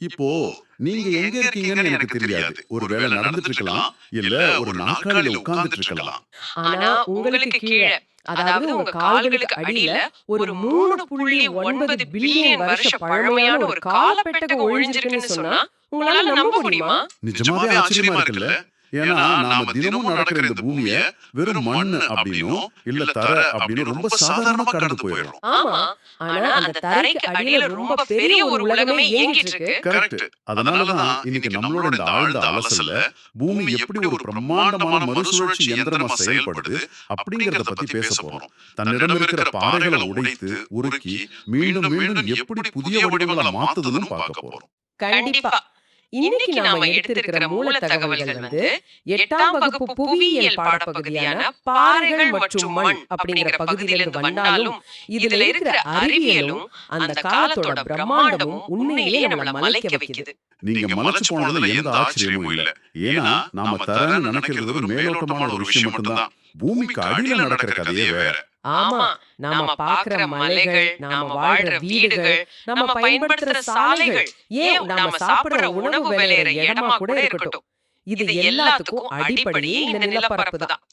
இப்போ நீங்க எங்க இருக்கீங்கன்னு எனக்கு தெரியாது. ஒரு வேளை நடந்துட்டு இருக்கலாம், இல்ல ஒரு நாற்காலியில உட்கார்ந்துட்டு இருக்கலாம். ஆனா, உங்களுக்கு கீழ, அதாவது உங்க கால்களுக்கு அடியில ஒரு 3.9 பில்லியன் வருஷ பழமையான ஒரு காலப்பெட்டகம் ஒழிஞ்சிருக்குன்னு சொன்னா, உங்களால நம்ப முடியுமா? நிஜமாவே ஆச்சரியமா இருக்குல்ல? ஏன்னா, நாம தினமும் நடக்கிற இந்த பூமிய வெறும் மண்ணு அப்படின்னும், இல்ல தரை அப்படின்னு ரொம்ப சாதாரணமா கடந்து போயிடுறோம். ஆமா. ஆனா, அந்த தரைக்கு அடியில ரொம்ப பெரிய ஒரு உலகமே இயங்கிட்டு இருக்கு. கரெக்ட். அதனால தான் இன்னைக்கு நம்மளோட இந்த ஆழ்ந்த அலசல்ல பூமி எப்படி ஒரு பிரம்மாண்டமான மறுசுழற்சி இயந்திரமா செயல்படுது அப்படிங்கறத பத்தி பேச போறோம். தன்னிடம் இருக்கிற பாறைகளை உடைத்து, உருக்கி, மீண்டும் மீண்டும் எப்படி புதிய வடிவங்கள மாத்துதுன்னு பார்க்க போறோம். கண்டிப்பா. இன்னைக்கு நாம எடுத்திருக்கிற மூல தகவல்கள் 8ஆம் வகுப்பு புவியியல் பாடப்பகுதியான பாறைகள் மற்றும் மண் அப்படிங்கிற பகுதியிலிருந்து வந்தாலும், இதுல இருக்கிற அறிவியலும் அந்த காலத்தோட பிரம்மாண்டமும் உண்மையிலேயே நம்மள மலைக்க வைக்குது. நீங்க மலைச்சு போனதுல எந்த ஆச்சரியமும் இல்ல. ஏன்னா, நாம தரன்னு நினைக்கிறது ஒரு மேலோட்டமான ஒரு விஷயம் மட்டும்தான். பூமிக்கு அடியில நடக்கிற கதையே வேற. ஆமா, நாம பார்க்கிற மலைகள், நாம வாழ்ற வீடுகள், நம்ம பயன்படுத்துற சாலைகள், ஏன் நாம சாப்பிடுற உணவு விளையிற இடமா கூட இருக்கட்டும், இது எல்லாத்துக்கும் அடிப்படையே இந்த நிலப்பரப்பு தான்.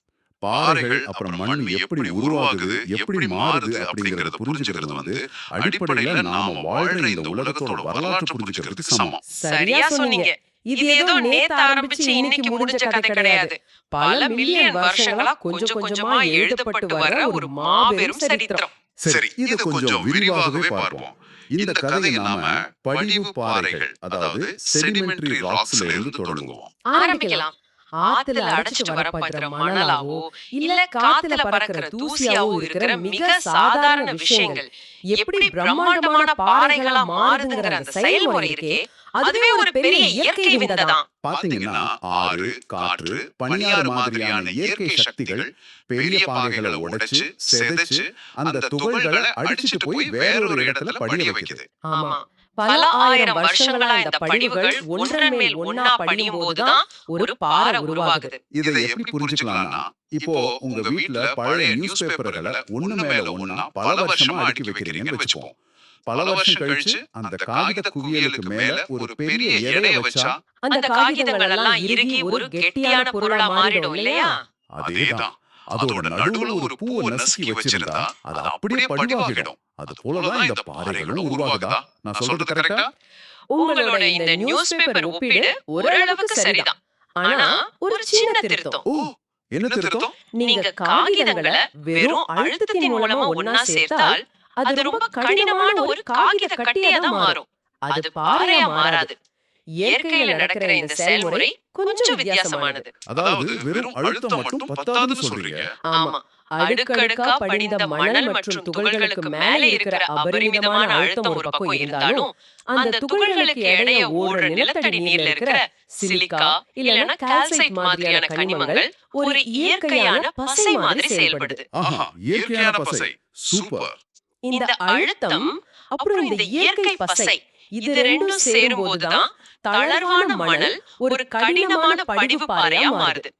பாறைகள் அப்புறம் மண் எப்படி உருவாகுது, எப்படி மாறுது அப்படிங்கறத புரிஞ்சுக்கிறது அடிப்படையில நாம வாழ்ற இந்த உலகத்தோட வரலாற்று புரிஞ்சுக்கிறதுக்கு சமம். சரியா சொன்னீங்க. இது ஏதோ நேத்து ஆரம்பிச்சு இன்னைக்கு முடிஞ்ச கதை கிடையாது. பல மில்லியன் வருஷங்களா கொஞ்சம் கொஞ்சமா எழுதப்பட்டு வர ஒரு மாபெரும் சரித்திரம். சரி, இத கொஞ்சம் விரிவாகவே பார்ப்போம். இந்த கதையை நாம படிவு பாறைகள், அதாவது செடிமெண்டரி ராக்ஸ்ல இருந்து தொடங்குவோம். ஆரம்பிக்கலாம். ஆத்துல அடைச்சிட்டு வரப்படுற மணலாவோ இல்ல காத்துல பறக்கிற தூசியாவோ இருக்கிற மிக சாதாரண விஷயங்கள் எப்படி பிரம்மாண்டமான பாறைகளா மாறுதுங்கிற அந்த செயல்முறை இருக்கே, அதுவே ஒரு பெரிய இயற்கை விந்தைதான். பாத்தீங்கன்னா ஆறு, காற்று, பனியாறு மாதிரியான இயற்கை சக்திகள் பெரிய பாறைகளை உடைச்சு, செதைச்சு அந்த துகள்களை அடிச்சிட்டு போய் வேறொரு இடத்துல படிய வைக்குது. ஆமா, பல ஆயிரம் வருஷங்களா இந்த படிவுகள் ஒன்றன் மேல் ஒன்னா படியும் போதுதான் ஒரு பாறை உருவாகுது. இதை எப்படி புரிஞ்சுக்கலாம்னா, இப்போ உங்க வீட்ல பழைய நியூஸ் பேப்பர்களை ஒண்ணு மேல ஒண்ணா பல வருஷமா அடுக்கி வைக்கிறீங்கன்னு வச்சுப்போம். பல வருஷம் கழிச்சு அந்த காகித குவியலுக்கு மேல ஒரு பெரிய எடையை வச்சா அந்த காகிதங்கள் எல்லாம் இறுகி ஒரு கெட்டியான பொருளா மாறிடும் இல்லையா? அதேதான். அதோட நடுவுல ஒரு பூவை நசுக்கி வச்சிருந்தா அது அப்படியே படிவாகிடும். அது போலதான் இந்த பாறைகளும் உருவாகுதா? நான் சொல்றது கரெக்டா? உங்களோட இந்த நியூஸ் பேப்பர் ஒப்பீடு ஓரளவுக்கு சரிதான். ஆனா ஒரு சின்ன திருத்தம். ஓ, என்ன திருத்தம்? நீங்க காகிதங்களை வெறும் அழுத்தத்தின் மூலமா ஒன்னா சேர்த்தால் அது ரொம்ப கடினமான ஒரு காகித கட்டியா தான் மாறும். அது பாறையா மாறாது. இயற்கையில நடக்கிற இந்த செயல்முறை கொஞ்சம் வித்தியாசமானது. அதாவது வெறும் அழுத்தம் மட்டும் பத்தாதுன்னு சொல்றீங்க? ஆமா, அடுக்கடுக்கா படிந்த மணல் மற்றும் துகள்களுக்கு மேலே இருக்கிற அபரிமிதமான அழுத்தம் ஒரு பக்கம் இருந்தாலும், அந்த துகள்களுக்கு இடையே ஓடுற நிலத்தடி நீர்ல இருக்கிற சிலிக்கா இல்லனா கால்சைட் மாதிரியான கனிமங்கள் ஒரு இயற்கையான பசை மாதிரி செயல்படுது. ஆஹா, இயற்கையான பசை. சூப்பர். இந்த அழுத்தம் அப்புறம் இந்த இயற்கை பசை இது ரெண்டும் சேரும்போதுதான் தளர்வான மணல் ஒரு கடினமான படிவு பாறையா மாறுது.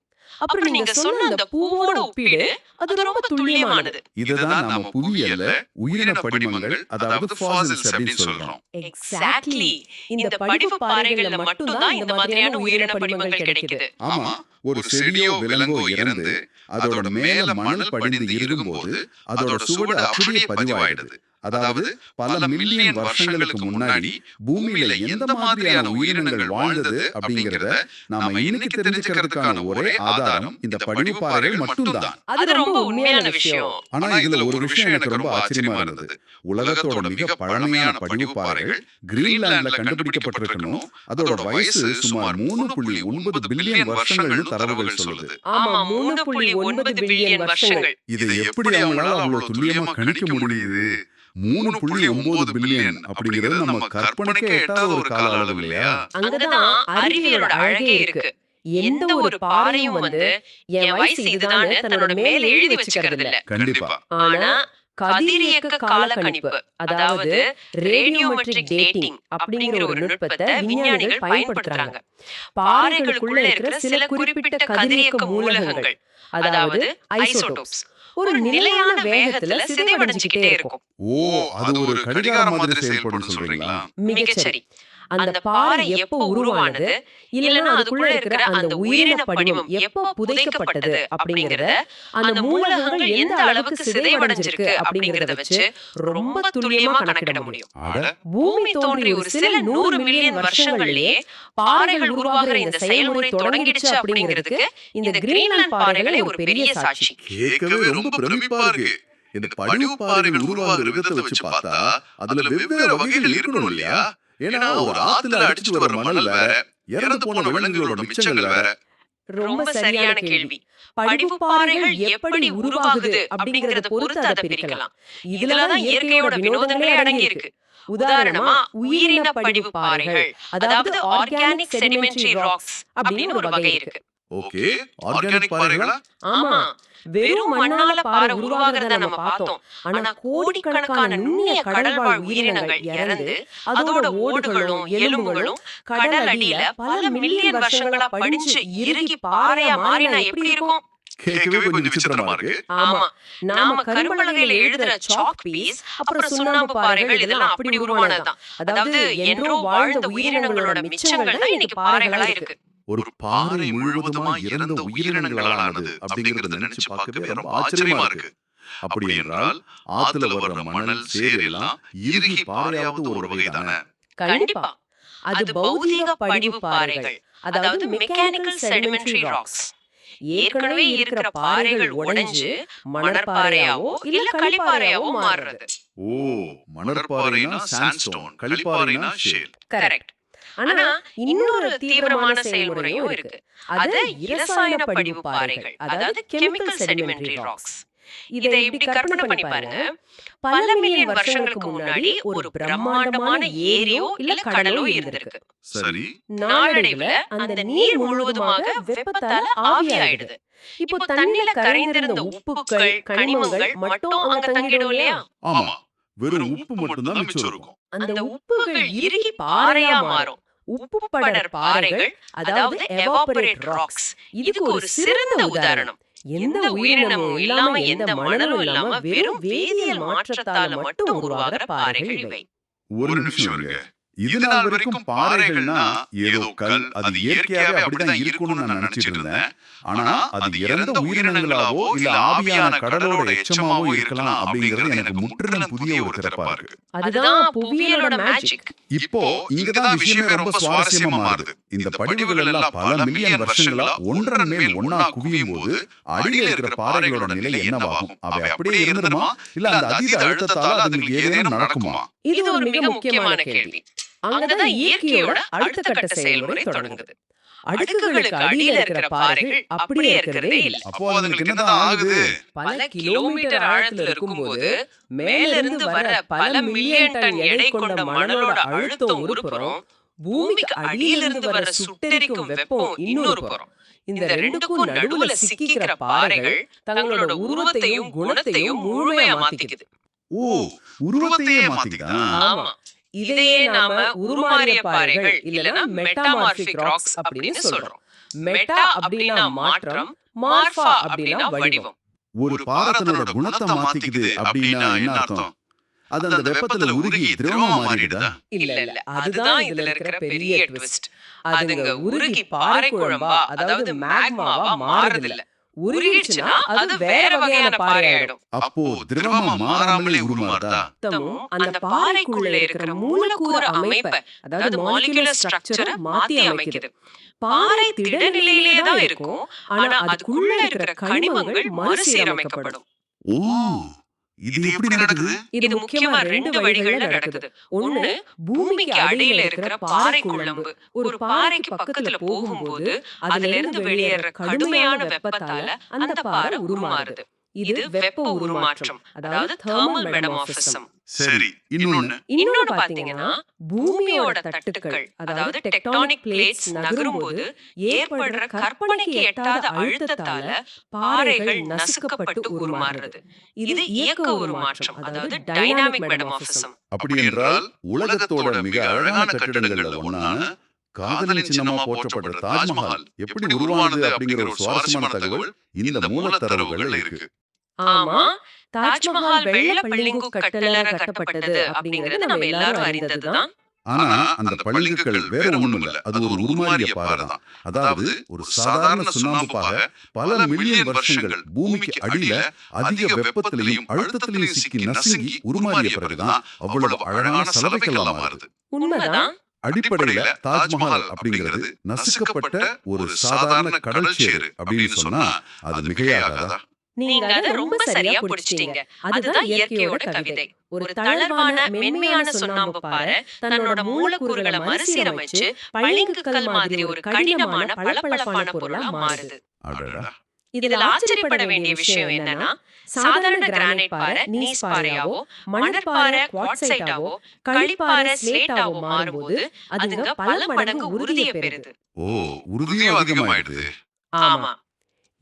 அப்புறம் நீங்க சொன்ன அந்த பூவோட ஒப்பீடு அது ரொம்ப துல்லியமானது. இதுதான் நாம புவியியல்ல உயிரின படிமங்கள், அதாவது ஃபாசில்ஸ் அப்படின்னு சொல்றோம். எக்ஸாக்ட்லி. இந்த படிவு பாறைகள்ல மட்டும் தான் இந்த மாதிரியான உயிரின படிமங்கள் கிடைக்குது. ஆமா, ஒரு செடியோ விலங்கோ இறந்து அதோட மேல மணல் படிந்து இருக்கும்போது அதோட சுவடு அப்படியே பதிவாயிடுது. அதாவது பல மில்லியன் வருஷங்களுக்கு முன்னாடி பூமியில எந்த மாதிரியான உயிரினங்கள் வாழ்ந்தது அப்படிங்கறத நாம இன்னைக்கு தெரிஞ்சுக்கிறதுக்கான ஒரே ஆதாரம் இந்த படிவுப்பாறைகள் மட்டும்தான். அது ரொம்ப உண்மையான விஷயம். ஆனா இதுல ஒரு விஷயம் எனக்கு ரொம்ப ஆச்சரியமா இருந்தது. உலகத்தோட மிக பழமையான படிவுப்பாறைகள் கிரீன்லாந்துல கண்டுபிடிக்கப்பட்டிருக்கணும். அதோட வயசு சுமார் 3.9 பில்லியன் வருஷங்கள்னு தரவுகள் சொல்லுது. ஆமா, 3.9 பில்லியன் வருஷங்கள். இதை எப்படி அவங்களால அவ்வளவு துல்லியமா கணிக்க முடியுது? 3.9 பில்லியன் அப்படிங்கிறது நம்ம கற்பனைக்கே எட்டாத ஒரு கால அளவு இல்லையா? அங்கதான் அறிவியலோட அழகே இருக்கு. எந்த ஒரு பாறையும் என் வயசு இதுதான் தன்னோட மேல எழுதி வச்சுக்கிறது இல்ல. கண்டிப்பா. ஆனா கதிரியக்க கால கணிப்பு, அதாவது ரேடியோமெட்ரிக் டேட்டிங் அப்படிங்கிற ஒரு நுட்பத்தை விஞ்ஞானிகள் பயன்படுத்துறாங்க. பாறைகளுக்குள்ள இருக்கிற சில குறிப்பிட்ட கதிரியக்க மூலகங்கள், அதாவது ஐசோடோப்ஸ், ஒரு நிலையான வேகத்துல சிதைவடைஞ்சுக்கிட்டே இருக்கும். ஓ, அது ஒரு கடிகாரம் மாதிரி செயல்படும் சொல்றீங்களா? மிகச்சரி. அந்த பாறை எப்போ உருவானது, இல்லனா அதுக்குள்ள இருக்கிற அந்த உயிரின படிவம் எப்போ புதைக்கப்பட்டது அப்படிங்கறத, அந்த மூலகங்கள் எந்த அளவுக்கு சிதைவடைஞ்சிருக்கு அப்படிங்கறத வச்சு ரொம்ப துல்லியமா கணக்கிட முடியும். அட, பூமி தோன்றி ஒரு சில 100 மில்லியன் வருஷங்கள்லயே பாறைகள் உருவாகிற இந்த செயல்முறை தொடங்கிடுச்சு அப்படிங்கிறதுக்கு இந்த கிரீன்லாந்து பாறைகளே ஒரு பெரிய சாட்சி. கேட்கவே ரொம்ப பிரமிப்பா இருக்கு. இந்த படிவு பாறைகள் உருவாகிற விதத்தை வச்சு பார்த்தா அதுல வெவ்வேறு வகைகள் இருக்கணும் இல்லையா? ஏன்னா ஒரு ஆத்துல அடிச்சுட்டு வர மணல் வேற, இறந்து போன விலங்குகளோட மிச்சங்கள் வேற. ரொம்ப சரியான கேள்வி. படிவு பாறைகள் எப்படி உருவாகுது அப்படிங்கறத பொறுத்து அதை பிரிக்கலாம். இதுலதான் இயற்கையோட வினோதங்களே அடங்கி இருக்கு. உதாரணமா உயிரின படிவு பாறைகள், அதாவது ஆர்கானிக் செடிமெண்டரி ராக்ஸ் அப்படின்னு ஒரு வகை இருக்கு. ஓகே, ஆர்கானிக் பாறைகளா? ஆமா, வெறும் மண்ணால பாறை உருவாகிறத நம்ம பார்த்தோம். ஆனா கோடிக்கணக்கான நுண்ணிய கடல்வாழ் உயிரினங்கள் இறந்து அதோட ஓடுகளும் எலும்புகளும் கடல் அடியில பல மில்லியன் வருஷங்களா படிஞ்சு இறுகி பாறையா மாறினா எப்படி இருக்கும்? கேட்கவே கொஞ்சம் விசித்திரமா இருக்கு. ஆமா, நாம கரும்பலகையில எழுதுற சாக் பீஸ், அப்புறம் சுண்ணாம்பு பாறைகள் இதெல்லாம் அப்படி உருவானதுதான். அதாவது என்றோ வாழ்ந்த உயிரினங்களோட மிச்சங்கள் தான் இன்னைக்கு பாறைகளா இருக்கு. ஒரு பாறை முழுவதுமா இறந்த உயிரினங்களானது அப்படிங்கறத நினைச்சு பார்க்கவே ரொம்ப ஆச்சரியமா இருக்கு. அப்படி என்றால் ஆத்துல வர்ற மணல் சேறு எல்லாம் இறுகி பாறையாவது ஒரு வகைதானே? கண்டிப்பா, அது பௌதீக படிவு பாறைகள், அதாவது மெக்கானிக்கல் செடிமெண்டரி ராக்ஸ். ஏற்கனவே இருக்கிற பாறைகள் உடைஞ்சு மணற்பாறையாவோ இல்ல களிப்பாறையாவோ மாறுறது. ஓ, மணற்பாறைனா சாண்ட்ஸ்டோன், களிப்பாறைனா ஷேல். கரெக்ட். ஆனா இன்னொரு தீவிரமான செயல்முறையும் இருக்கு. அது இரசாயன படிவு பாறைகள், அதாவது கெமிக்கல் செடிமெண்டரி ராக்ஸ். இதை இப்படி கற்பனை பண்ணி பாருங்க. பல மில்லியன் வருஷங்களுக்கு முன்னாடி ஒரு பிரம்மாண்டமான ஏரியோ இல்ல கடலோ இருந்திருக்கு. சரி, நாளடைவுல அந்த நீர் முழுவதுமாக வெப்பத்தால ஆவியாயிடுது. இப்போ தண்ணில கரைந்திருந்த உப்புக்கள், கனிமங்கள் மட்டும் அங்க தங்கிடும் இல்லையா? ஆமா, வெறும் உப்பு மட்டும் தான் மிச்சம் இருக்கும். அந்த உப்புகள் இறுகி பாறையா மாறும். உப்பு படர் பாறைகள், அதாவது எவாபரேட் ராக்ஸ், இதுக்கு ஒரு சிறந்த உதாரணம். எந்த உயிரினமும் இல்லாம எந்த மணலும் இல்லாம வெறும் வேதியியல் மாற்றத்தால மட்டும் உருவாகிற பாறைகள் இவை. ஒரு நிமிஷம் இருங்க. இது நாள் வரைக்கும் பாறைகள்னா ஏதோ கல், அது இயற்கையாவே அப்படிதான் இருக்கும்னு நான் நினைச்சிட்டு இருந்தேன். ஆனா அது இறந்த உயிரினங்களாவோ இல்ல ஆவியான கடலோட எச்சமாவோ இருக்கலாம் அப்படிங்கிறது எனக்கு முற்றிலும் புதிய ஒரு திறப்பா இருக்கு. அதுதான் புவியியலோட மேஜிக். இப்போ இங்கதான் விஷயமே ரொம்ப சுவாரஸ்யமா மாறுது. இந்த படிவுகள் எல்லாம் பல மில்லியன் வருஷங்களா ஒன்றன் மேல் ஒன்னா குவியும் போது அடியில இருக்கிற பாறைகளோட நிலை என்னவாகும்? அவை அப்படியே இருந்துமா இல்ல அந்த அதீத அழுத்தத்தால அதுங்களுக்கு ஏதேனும் நடக்குமா? இது ஒரு மிக முக்கியமான கேள்வி. அங்கதான் இயற்கையோட அடுத்த கட்ட செயல்முறை தொடங்குது. அடுக்குகளுக்கு அடியில இருக்கிற பாறைகள் அப்படியே இருக்கிறதே இல்ல. அப்போ அதுங்களுக்கு என்னதான் ஆகுது? பல கிலோமீட்டர் ஆழத்துல இருக்கும்போது மேல இருந்து வர பல மில்லியன் டன் எடை கொண்ட மணலோட அழுத்தம் ஒரு புறம், பூமிக்கு அடியில இருந்து வர சுட்டெரிக்கும் வெப்பம் இன்னொரு புறம். இந்த ரெண்டுக்கும் நடுவுல சிக்கிக்கிற பாறைகள் தங்களோட உருவத்தையும் குணத்தையும் முழுமையா மாத்திக்குது. ஓ, உருவத்தையே மாத்திக்கா? ஆமா, இதையே நாம உருமாறிய பாறைகள் இல்லனா மெட்டாமார்பிக் ராக்ஸ் அப்படின்னு சொல்றோம். மெட்டா அப்படின்னா மாற்றம், மார்பா அப்படின்னா வடிவம். ஒரு பாறை தன்னோட குணத்தை மாத்திக்குது அப்படின்னா என்ன அர்த்தம்? அது அந்த வெப்பத்துல உருகி திரவமா மாறிடுதா? இல்ல இல்ல, அதுதான் இதுல இருக்கிற பெரிய ட்விஸ்ட். அதுங்க உருகி பாறை குழம்பா, அதாவது மேக்மாவா மாறுறது இல்ல. உருகிடுச்சுன்னா அது வேற வகையான பாறை ஆயிடும். அப்போ திரவமா மாறாமலே உருமாறுதா? அந்த பாறைக்குள்ள இருக்கிற மூலக்கூறு அமைப்பை, அதாவது மாலிகுலர் ஸ்ட்ரக்சரை மாத்தி அமைக்குது. பாறை திட நிலையிலே தான் இருக்கும், ஆனா அதுக்குள்ள இருக்கிற கனிமங்கள் மறுசீரமைக்கப்படும். ஓ, இது எப்படி நடக்குது? இது முக்கியமா ரெண்டு வழிகள்ல நடக்குது. ஒண்ணு, பூமிக்கு அடியில இருக்கிற பாறை குழம்பு ஒரு பாறைக்கு பக்கத்துல போகும்போது அதுல இருந்து வெளியேற கடுமையான வெப்பத்தால அந்த பாறை உருமாறுது. இது வெப்ப உருமாற்றம், அதாவது தெர்மல் மெட்டமார்பிசம். சரி, இன்னொன்னு பாத்தீங்கன்னா பூமியோட தட்டுக்கள், அதாவது டெக்டானிக் பிளேட்ஸ் நகரும்போது ஏற்படுற கற்பனைக்கு எட்டாத அழுத்தத்தால பாறைகள் நசுக்கப்பட்டு உருமாறுறது. இது இயக்க உருமாற்றம், அதாவது டைனாமிக் மெட்டமார்பிசம். அப்படி என்றால் உலகத்தோட மிக அழகான கட்டிடங்கள்ல ஒண்ணான காதலின் சின்னமா போற்றப்படுற தாஜ்மஹால் எப்படி உருவானது அப்படிங்கிற ஒரு சுவாரஸ்யமான தகவல் இந்த மூலத்தரவுகள்ல இருக்கு. ஆமா, தாஜ்மஹால் வெள்ள பளிங்கு கட்டளால கட்டப்பட்டது அப்படிங்கிறது நம்ம எல்லாரும் அறிந்ததுதான். ஆனா அந்த பளிங்குக்கல் வேற ஒண்ணும் இல்ல, அது ஒரு உருமாறிய பாறை தான். அதாவது ஒரு சாதாரண சுண்ணாம்பு பாறை பல மில்லியன் வருஷங்கள் பூமிக்கு அடியில அதிக வெப்பத்திலையும் அழுத்தத்திலையும் சிக்கி நசுங்கி உருமாறிய பிறகுதான் அவ்வளவு அழகான சலவைக்கல்லா மாறுது. உண்மைதான். அடிப்படையில தாஜ்மஹால் அப்படிங்கிறது நசுக்கப்பட்ட ஒரு சாதாரண கடல் சேறு அப்படின்னு சொன்னா அது மிகையாகாதா? நீங்க அத ரொம்ப சரியா புடிச்சிட்டீங்க. அதுதான் இயற்கையோட கவிதை. ஒரு தளர்வான மென்மையான சுண்ணாம்பு பாறை தன்னோட மூலக்கூறுகளை மறுசீரமைச்சு பளிங்குக்கல் மாதிரி ஒரு கடினமான பளபளப்பான பொருளா மாறுது. அடடா. இதுல ஆச்சரியப்பட வேண்டிய விஷயம் என்னன்னா, சாதாரண கிரானைட் பாறை நீஸ் பாறையாவோ, மணற்பாறை குவார்ட்சைட்டாவோ, களிப்பாறை ஸ்லேட்டாவோ மாறும்போது அதுங்க பல மடங்கு உறுதியை பெறுது. ஓ, உறுதியும் அதிகமாயிடுது. ஆமா,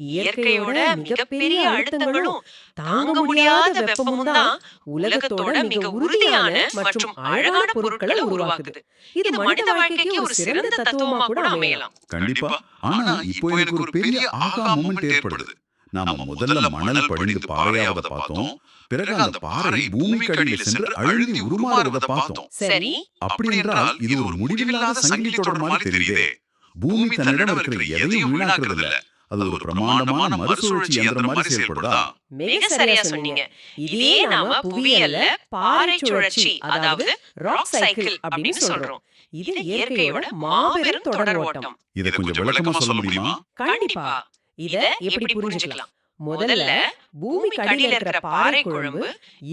இயற்கையோட மிகப்பெரிய அழுத்தங்களும் தாங்க முடியாத வெப்பமும் தான் உலகத்தோட மிக உறுதியான மற்றும் அழகான பொருட்களை உருவாக்குது. இது மனித வாழ்க்கைக்கு ஒரு சிறந்த தத்துவமா கூட அமையலாம். கண்டிப்பா. ஆனா இப்போ எனக்கு ஒரு பெரிய ஆகா மொமெண்ட் ஏற்படுது. நாம முதல்ல மணல் படிந்து பாறையாவத பார்த்தோம். பிறகு அந்த பாறை பூமிக்கு அடியில் சென்று அழுந்தி உருமாறுவதை பார்த்தோம். சரி, அப்படி என்றால் இது ஒரு முடிவில்லாத சங்கிலி தொடர் மாதிரி தெரியுதே. பூமி தன்னிடம் இருக்கிற எதையும் வீணாக்குறது இல்ல, அது ஒரு பிரமாண்டமான மறுசுழற்சி இயந்திரம் மாதிரி செயல்படுதா? மிக சரியா சொன்னீங்க. இதே நாம புவியியல்ல பாறை சுழற்சி, அதாவது ராக் சைக்கிள் அப்படின்னு சொல்றோம். இது இயற்கையோட மாபெரும் தொடர் ஓட்டம். இதை கொஞ்சம் விளக்கமா சொல்ல முடியுமா? கண்டிப்பா. இத எப்படி புரிஞ்சுக்கலாம்? முதல்ல பூமிக்கு அடியில இருக்கிற பாறை குழம்பு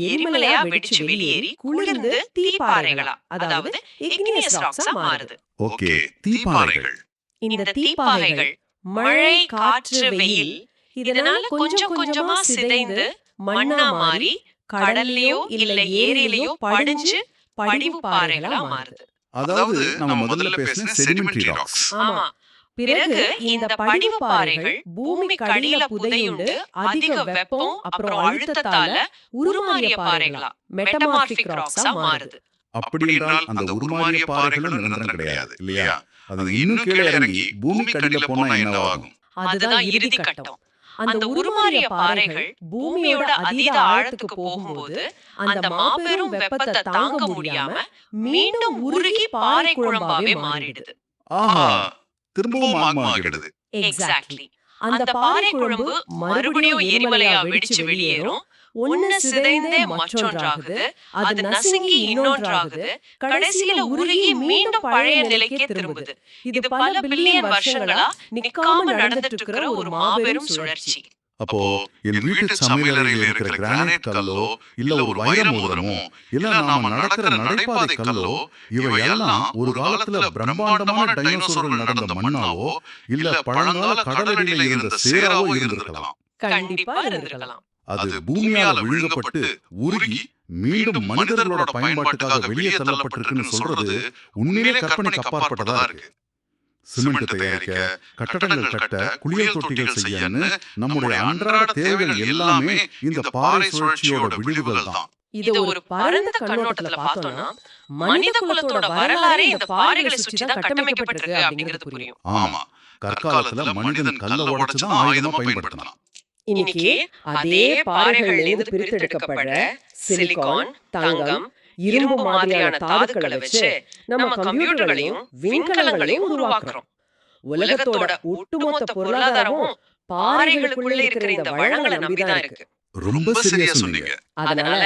எரிமலையா வெடிச்சு வெளியேறி குளிர்ந்து தீப்பாறைகளா, அதாவது இக்னியஸ் ராக்ஸா மாறுது. ஓகே, தீப்பாறைகள். இந்த தீப்பாறைகள் மழை, காற்று, வெயில் இதனால கொஞ்சம் கொஞ்சமா சிதைந்து மண்ணா மாறி கடல்லையோ இல்ல ஏரியிலயோ படிஞ்சு படிவு பாறைகளா மாறுது. அதாவது நம்ம முதல்ல பேசின செடிமெண்டரி ராக்ஸ். ஆமா. பிறகு இந்த படிவு பாறைகள் பூமிக்கு அடியில புதையுண்டு அதிக வெப்பம் அப்புறம் அழுத்தத்தால உருமாறிய பாறைகளா, மெட்டமார்பிக் ராக்ஸா மாறுது. அப்படி என்றால் அந்த உருமாறிய பாறைகளும் நிரந்தரம் கிடையாது இல்லையா? அது இன்னும் கீழே இறங்கி பூமிக்கு அடியில போனா என்னவாகும்? அதுதான் இறுதி கட்டம். அந்த உருமாறிய பாறைகள் பூமியோட அதீத ஆழத்துக்கு போகும்போது அந்த மாபெரும் வெப்பத்தை தாங்க முடியாம மீண்டும் உருகி பாறை குழம்பாவே மாறிடுது. ஆஹா, திரும்பவும் மாக்மா ஆகிடுது. எக்ஸாக்ட்லி. அந்த பாறை குழம்பு மறுபடியும் எரிமலையா வெடிச்சு வெளியேறும். ஒன்னு சிதைந்தே மற்றொன்றாகுது, அது நசுங்கி இன்னொன்றாகுது, கடைசியில உருகி மீண்டும் பழைய நிலைக்கே திரும்புது. இது பல பில்லியன் வருஷங்களா நிக்காம நடந்துட்டு இருக்கிற ஒரு மாபெரும் சுழற்சி. அப்போ என் வீட்டு சமையலறையில் இருக்கிற கிரானைட் கல்லோ இல்ல ஒரு வைர மோதிரமோ இல்ல நாம நடக்கிற நடைபாதை கல்லோ இவையெல்லாம் ஒரு காலத்துல பிரம்மாண்டமான டைனோசர்கள் நடந்த மண்ணாவோ இல்ல பழங்கால கடலடியில இருந்த சேராவோ இருந்திருக்கலாம். கண்டிப்பா இருந்திருக்கலாம். அது பூமியால விழுங்கப்பட்டு உருகி மீண்டும் மனிதர்களோட பயன்பாட்டுக்காக வெளியே தள்ளப்பட்டிருக்குன்னு சொல்றது உண்மையிலே கற்பனைக்கு அப்பாற்பட்டதா இருக்கு. சிமெண்ட் தயாரிக்க, கட்டடங்கள் கட்ட, குளியல் தொட்டிகள் செய்யன்னு நம்முடைய அன்றாட தேவைகள் எல்லாமே இந்த பாறை சுழற்சியோட விளைவுகள் தான். இது ஒரு பரந்த கண்ணோட்டத்துல பார்த்தோம்னா மனித குலத்தோட வரலாறே இந்த பாறைகளை சுற்றி தான் கட்டமைக்கப்பட்டிருக்கு அப்படிங்கிறது புரியும். ஆமா, கற்காலத்துல மனிதன் கல்லை உடைச்சுதான் ஆயுதமா பயன்படுத்தினான். இன்னைக்கு அதே பாறைகள்ல இருந்து பிரித்தெடுக்கப்படுற சிலிகான், தங்கம், இரும்பு மாதிரியான தாதுக்களை வச்சு நம்ம கம்ப்யூட்டர்களையும் விண்கலங்களையும் உருவாக்குறோம். உலகத்தோட ஒட்டுமொத்த பொருளாதாரமும் பாறைகளுக்குள்ள இருக்கிற இந்த வளங்களை நம்பிதான் இருக்கு. ரொம்ப சரியா சொன்னீங்க. அதனால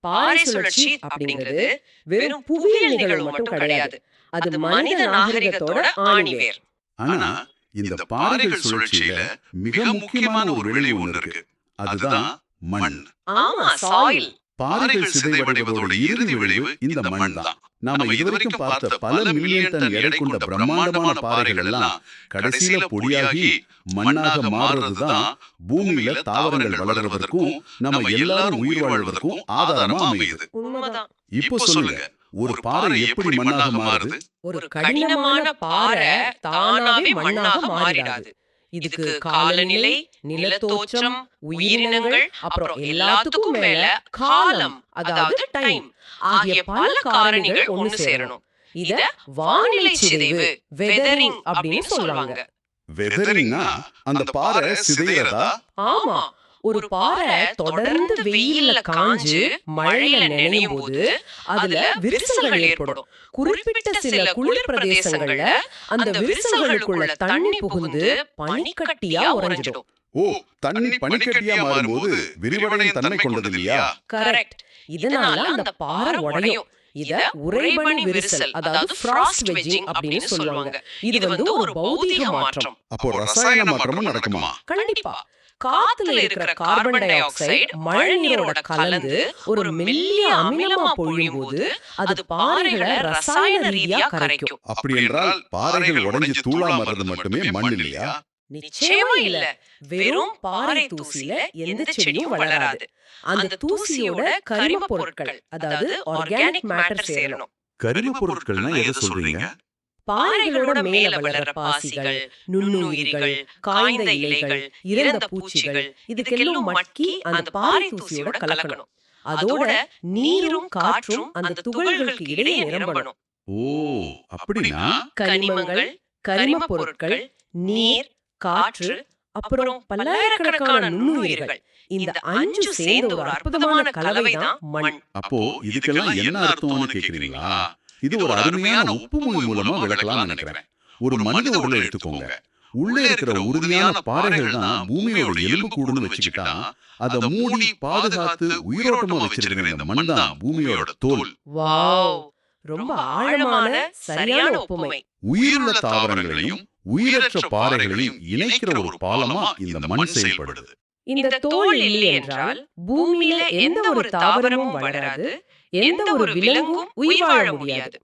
பாறை சுழற்சி அப்படிங்கிறது வெறும் புவியியல் நிகழ்வு மட்டும் கிடையாது, அது மனித நாகரிகத்தோட ஆணிவேர். ஆனா இந்த பாறைகள் சுழற்சியில மிக முக்கியமான ஒரு விளைவு ஒன்று இருக்கு, அதுதான் மண். ஆமா, சாயில். பாறைகள் சிதைவடைவதோட இறுதி விளைவு இந்த மண் தான். நாம இதுவரைக்கும் பார்த்த பல மில்லியன் டன் எடை கொண்ட பிரம்மாண்டமான பாறைகள் எல்லாம் கடைசியில பொடியாகி மண்ணாக மாறுறதுதான் பூமியில தாவரங்கள் வளர்வதற்கும் நம்ம எல்லாரும் உயிர் வாழ்வதற்கும் ஆதாரமா அமையுது. உண்மைதான். இப்போ சொல்லுங்க, ஒரு பாறை எப்படி மண்ணாக மாறுது? ஒரு கடினமான பாறை தானாவே மண்ணாக மாறிடாது. இதுக்கு காலநிலை, நிலத்தோற்றம், உயிரினங்கள், அப்புறம் எல்லாத்துக்கும் மேல காலம், அதாவது டைம் ஆகிய பல காரணிகள் ஒன்னு சேரணும். இத வானிலை சிதைவு, வெதரிங் அப்படின்னு சொல்லுவாங்க. வெதரிங்னா அந்த பாறை சிதையறதா? ஆமா, ஒரு பாறை தொடர்ந்து வெயில்ல காஞ்சு மழையில நனையும் போது அதுல விரிசல்கள் ஏற்படும். குறிப்பிட்ட சில குளிர் பிரதேசங்கள்ல அந்த விரிசல்களுக்குள்ள தண்ணி புகுந்து பனிக்கட்டியா உறைஞ்சிடும். ஓ, தண்ணி பனிக்கட்டியா மாறும்போது விரிவடையும் தன்மை கொண்டது இல்லையா? கரெக்ட். இதனால அந்த பாறை உடையும். இத உறைபனி விரிசல், அதாவது ஃப்ராஸ்ட் வெட்ஜிங் அப்படின்னு சொல்லுவாங்க. இது ஒரு பௌதீக மாற்றம். அப்போ ரசாயன மாற்றமும் நடக்குமா? கண்டிப்பா. காத்துல இருக்கிற கார்பன் டை ஆக்சைடு மழை நீரோட கலந்து ஒரு மெல்லிய அமிலமா பொழியும் போது அது பாறைகளை ரசாயன ரீதியா கரைக்கும். அப்படி என்றால் பாறைகள் உடைஞ்சு தூளா மாறுறது மட்டுமே மண் இல்லையா? நிச்சயமா இல்ல. வெறும் பாறை தூசியில எந்த செடியும் வளராது. அந்த தூசியோட கரிம பொருட்கள், அதாவது ஆர்கானிக் மேட்டர் சேரணும். கரிம பொருட்கள்னா எதை சொல்றீங்க? பாறைகளோட மேல வளர்ற பாசிகள், நுண்ணுயிரிகள், காய்ந்த இலைகள், இறந்த பூச்சிகள், இதுக்கெல்லாம் மட்கி அந்த பாறை தூசியோட கலக்கணும். அதோட நீரும் காற்றும் அந்த துகள்களுக்கு இடையே நிரம்பணும். ஓ, அப்படினா கனிமங்கள், கரிம பொருட்கள், நீர், காற்று, அப்புறம் பல்லாயிரக்கணக்கான நுண்ணுயிர்கள், இந்த 5 சேர்ந்த ஒரு அற்புதமான கலவைதான் மண். அப்போ இதுக்கெல்லாம் என்ன அர்த்தம்னு கேக்குறீங்களா? இது ஒரு அருமையான உப்புமொழி மூலமா விளக்கலாம்னு நினைக்கிறேன். ஒரு மனித உடலை எடுத்துக்கோங்க. உள்ளே இருக்கிற உறுதியான பாறைகள் தான் பூமியோட எலும்பு கூடுன்னு வச்சுக்கிட்டா அதை மூடி பாதுகாத்து உயிரோட்டமா வச்சிருக்கிற இந்த மண் தான் பூமியோட தோல். வாவ், ரொம்ப ஆழமான சரியான ஒப்புமை. உயிருள்ள தாவரங்களையும் உயிரற்ற பாறைகளையும் இணைக்கிற ஒரு பாலமா இந்த மண் செயல்படுது. இந்த தோல் இல்லை என்றால் பூமியில எந்த ஒரு தாவரமும் வளராது, எந்த ஒரு விலங்கும் உயிர் வாழ முடியாது.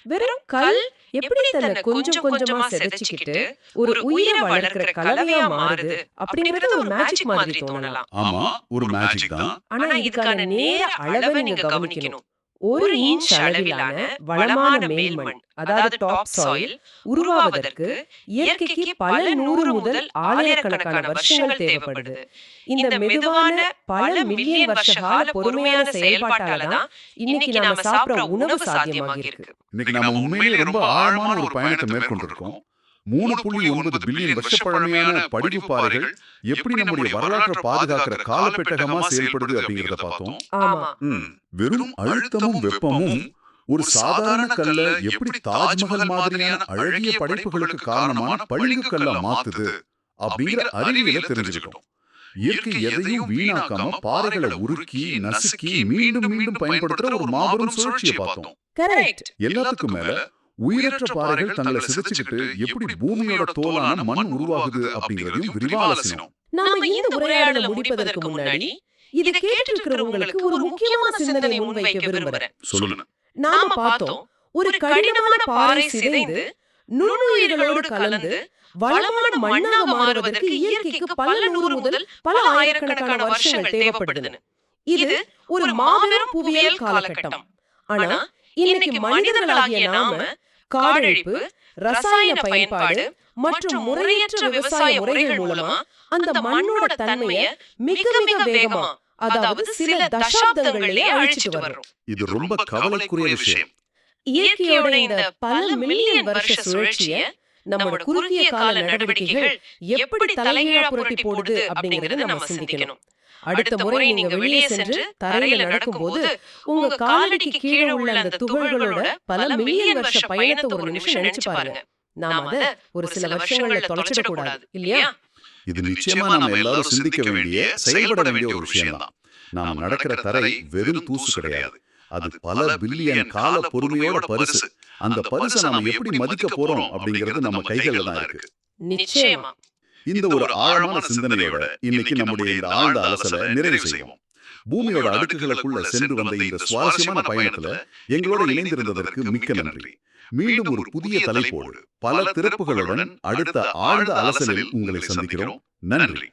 வெறும் கல் எப்படி தன்னை கொஞ்சம் கொஞ்சமா செதைச்சுக்கிட்டு ஒரு உயிரை வளர்க்கிற கலவையா மாறுது அப்படிங்கறது ஒரு மேஜிக் மாதிரி தோணலாம். ஆமா, ஒரு மேஜிக் தான். ஆனா இதுக்கான நேர அளவை நீங்க கவனிக்கணும். 1 இன்ச் அளவிலான வளமான மேல்மண், அதாவது டாப் சாயில் உருவாவதற்கு இயற்கைக்கு பல 100 முதல் 1000கணக்கான வருஷங்கள் தேவைப்படுது. இந்த மெதுவான பல மில்லியன் வருஷ கால பொறுமையான செயல்பாட்டால தான் இன்னைக்கு நாம சாப்பிடுற உணவு சாத்தியமாகி இருக்கு. இன்னைக்கு நாம உண்மையிலே ரொம்ப ஆழமான ஒரு பயணத்தை மேற்கொண்டிருக்கோம். 3.9 பில்லியன் வருஷ பழமையான படிவு பாறைகள் எப்படி நம்முடைய வரலாற்றை பாதுகாக்கிற காலப்பெட்டகமா செயல்படுது அப்படிங்கறத பார்த்தோம். ஆமா. வெறும் அழுத்தமும் வெப்பமும் ஒரு சாதாரண கல்ல எப்படி தாஜ்மஹல் மாதிரியான அழகிய படைப்புகளுக்கு காரணமான பளிங்கு கல்ல மாத்துது அப்படிங்கிற அறிவியலை தெரிஞ்சுக்கிட்டோம். இயற்கை எதையும் வீணாக்காம பாறைகளை உருக்கி நசுக்கி மீண்டும் மீண்டும் பயன்படுத்துற ஒரு மாபெரும் சுழற்சியை பார்த்தோம். கரெக்ட். எல்லாத்துக்கும் மேல உயிரற்ற பாறைகள் தங்களை சிதைச்சுக்கிட்டு எப்படி பூமியோட தோலான மண் உருவாகுது அப்படிங்கறதையும் விரிவா அலசினோம். நாம இந்த உரையாடலை முடிப்பதற்கு முன்னாடி இத கேட்டிருக்கிற உங்களுக்கு ஒரு முக்கியமான சிந்தனை முன்வைக்க விரும்புறேன். சொல்லுங்க. நாம பார்த்தோம், ஒரு கடினமான பாறை சிதைந்து நுண்ணுயிர்களோடு கலந்து வளமான மண்ணாக மாறுவதற்கு இயற்கைக்கு பல 100 முதல் பல ஆயிரக்கணக்கான வருஷங்கள் தேவைப்படுதுன்னு. இது ஒரு மாபெரும் புவியியல் காலகட்டம். ஆனா இன்னைக்கு மனிதர்களாகிய நாம காடழிப்பு, ரசாயன பயன்பாடு மற்றும் முறையற்ற விவசாய முறைகள் மூலமா அந்த மண்ணோட தன்மையை மிக மிக வேகமா, அதாவது சில தசாப்தங்களிலே அழிச்சிட்டு வர்றோம். இது ரொம்ப கவலைக்குரிய விஷயம். இயற்கையோட இந்த பல மில்லியன் வருஷ சுழற்சியை நம்மளோட குறுகிய கால நடவடிக்கைகள் எப்படி தலைகீழா புரட்டி போடுது அப்படிங்கறத நம்ம சிந்திக்கணும். அடுத்த முறை நீங்க வெளியே சென்று தரையில நடக்கும்போது உங்க காலடிக்கு கீழே உள்ள அந்த துகள்களோட பல மில்லியன் வருஷ பயணத்தை ஒரு நிமிஷம் நினைச்சு பாருங்க. நாம அத ஒரு சில வருஷங்கள்ல தொலைச்சிட கூடாது, இல்லையா? இது நிச்சயமா நாம எல்லாரும் சிந்திக்க வேண்டிய, செயல்பட வேண்டிய ஒரு விஷயம் தான். நாம நடக்கிற தரை வெறும் தூசு கிடையாது. அது பல பில்லியன் கால பொறுமையோட பரிசு. அந்த பரிசை நாம எப்படி மதிக்க போறோம் அப்படிங்கிறது நம்ம கைகள்ல தான் இருக்கு. நிச்சயமா. இந்த ஒரு ஆழமான சிந்தனையோட இன்னைக்கு நம்முடைய இந்த ஆழ்ந்த அலசலை நிறைவு செய்வோம். பூமியோட அடுக்குகளுக்குள்ள சென்று வந்த இந்த சுவாரஸ்யமான பயணத்துல எங்களோட இணைந்திருந்ததற்கு மிக்க நன்றி. மீண்டும் ஒரு புதிய தலைப்போடு பல திறப்புகளுடன் அடுத்த ஆழ்ந்த அலசலில் உங்களை சந்திக்கிறோம். நன்றி.